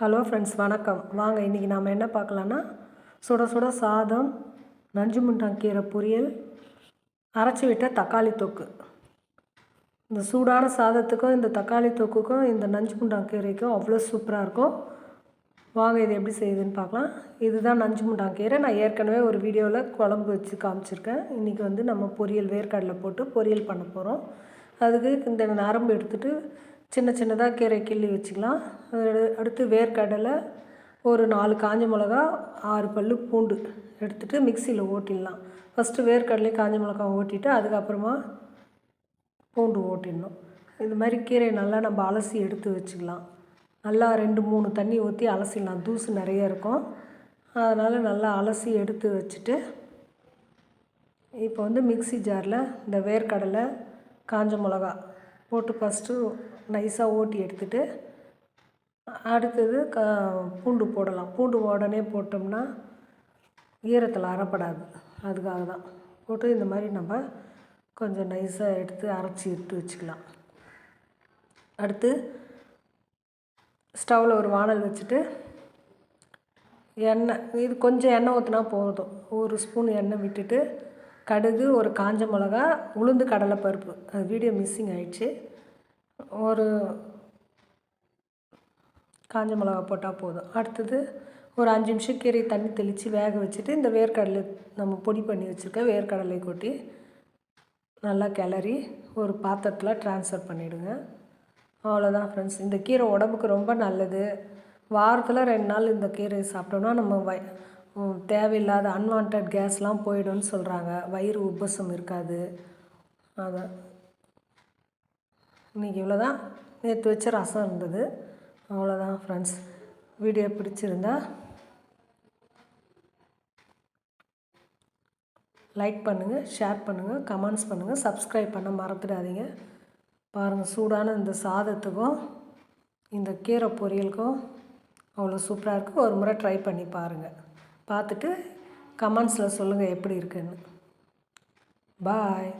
Hello friends, வணக்கம். வாங்க இன்றைக்கி நாம் என்ன பார்க்கலான்னா, சுட சுட சாதம், நஞ்சு முண்டாங்கீரை பொரியல், அரைச்சி விட்ட தக்காளி தொக்கு. இந்த சூடான சாதத்துக்கும் இந்த தக்காளி தொக்குக்கும் இந்த நஞ்சு முண்டாங்கீரைக்கும் அவ்வளோ சூப்பராக இருக்கும். வாங்க இது எப்படி செய்யுதுன்னு பார்க்கலாம். இதுதான் நஞ்சு முண்டாங்கீரை. நான் ஏற்கனவே ஒரு வீடியோவில் குழம்பு வச்சு காமிச்சிருக்கேன். இன்றைக்கி நம்ம பொரியல் வேர்க்கடலை போட்டு பொரியல் பண்ண போகிறோம். அதுக்கு இந்த நரம்பு எடுத்துகிட்டு சின்ன சின்னதாக கீரை கிள்ளி வச்சுக்கலாம். அடுத்து வேர்க்கடலை, ஒரு 4 காஞ்ச மிளகா, 6 பல் பூண்டு எடுத்துகிட்டு மிக்சியில் ஓட்டிடலாம். ஃபஸ்ட்டு வேர்க்கடலை காஞ்ச மிளகா ஓட்டிட்டு அதுக்கப்புறமா பூண்டு ஓட்டிடணும். இது மாதிரி கீரையை நல்லா நம்ம அலசி எடுத்து வச்சுக்கலாம். நல்லா 2-3 தண்ணி ஊற்றி அலசிடலாம். தூசு நிறைய இருக்கும், அதனால் நல்லா அலசி எடுத்து வச்சுட்டு இப்போ மிக்சி ஜாரில் இந்த வேர்க்கடலை, காஞ்ச மிளகா போட்டு ஃபஸ்ட்டு நைஸாக ஓட்டி எடுத்துகிட்டு அடுத்தது பூண்டு போடலாம். பூண்டு உடனே போட்டோம்னா ஈரத்தில் அரைப்படாது, அதுக்காக தான் போட்டு இந்த மாதிரி நம்ம கொஞ்சம் நைஸாக எடுத்து அரைச்சி எடுத்து வச்சுக்கலாம். அடுத்து ஸ்டவ்வில் ஒரு வானல் வச்சுட்டு எண்ணெய், இது கொஞ்சம் எண்ணெய் ஊற்றினா போதும். 1 ஸ்பூன் எண்ணெய் விட்டுட்டு கடுகு, ஒரு காஞ்ச மிளகா, உளுந்து கடலைப்பருப்பு, அது வீடியோ மிஸ்ஸிங் ஆயிடுச்சு. ஒரு காஞ்ச மிளகா போட்டால் போதும். அடுத்தது ஒரு 5 நிமிஷம் கீரை தண்ணி தெளித்து வேக வச்சுட்டு இந்த வேர்க்கடலை நம்ம பொடி பண்ணி வச்சுருக்க வேர்க்கடலை கொட்டி நல்லா கிளறி ஒரு பாத்திரத்தில் ட்ரான்ஸ்ஃபர் பண்ணிவிடுங்க. அவ்வளோதான் ஃப்ரெண்ட்ஸ். இந்த கீரை உடம்புக்கு ரொம்ப நல்லது. வாரத்தில் 2 நாள் இந்த கீரையை சாப்பிட்டோம்னா நம்ம தேவையில்லாத அன்வான்ட் கேஸ்லாம் போயிடும்னு சொல்கிறாங்க. வயிறு உப்பசம் இருக்காது. அதான் இன்றைக்கி இவ்வளோதான். நேற்று வச்ச ரசம் இருந்தது. அவ்வளோதான் ஃப்ரெண்ட்ஸ். வீடியோ பிடிச்சிருந்தா லைக் பண்ணுங்கள், ஷேர் பண்ணுங்கள், கமெண்ட்ஸ் பண்ணுங்கள், சப்ஸ்கிரைப் பண்ண மறந்துடாதீங்க. பாருங்கள், சூடான இந்த சாதத்துக்கும் இந்த கீரை பொரியலுக்கும் அவ்வளோ சூப்பராக இருக்குது. ஒரு முறை ட்ரை பண்ணி பாருங்கள். பார்த்துட்டு கமெண்ட்ஸில் சொல்லுங்கள் எப்படி இருக்குன்னு. பாய்.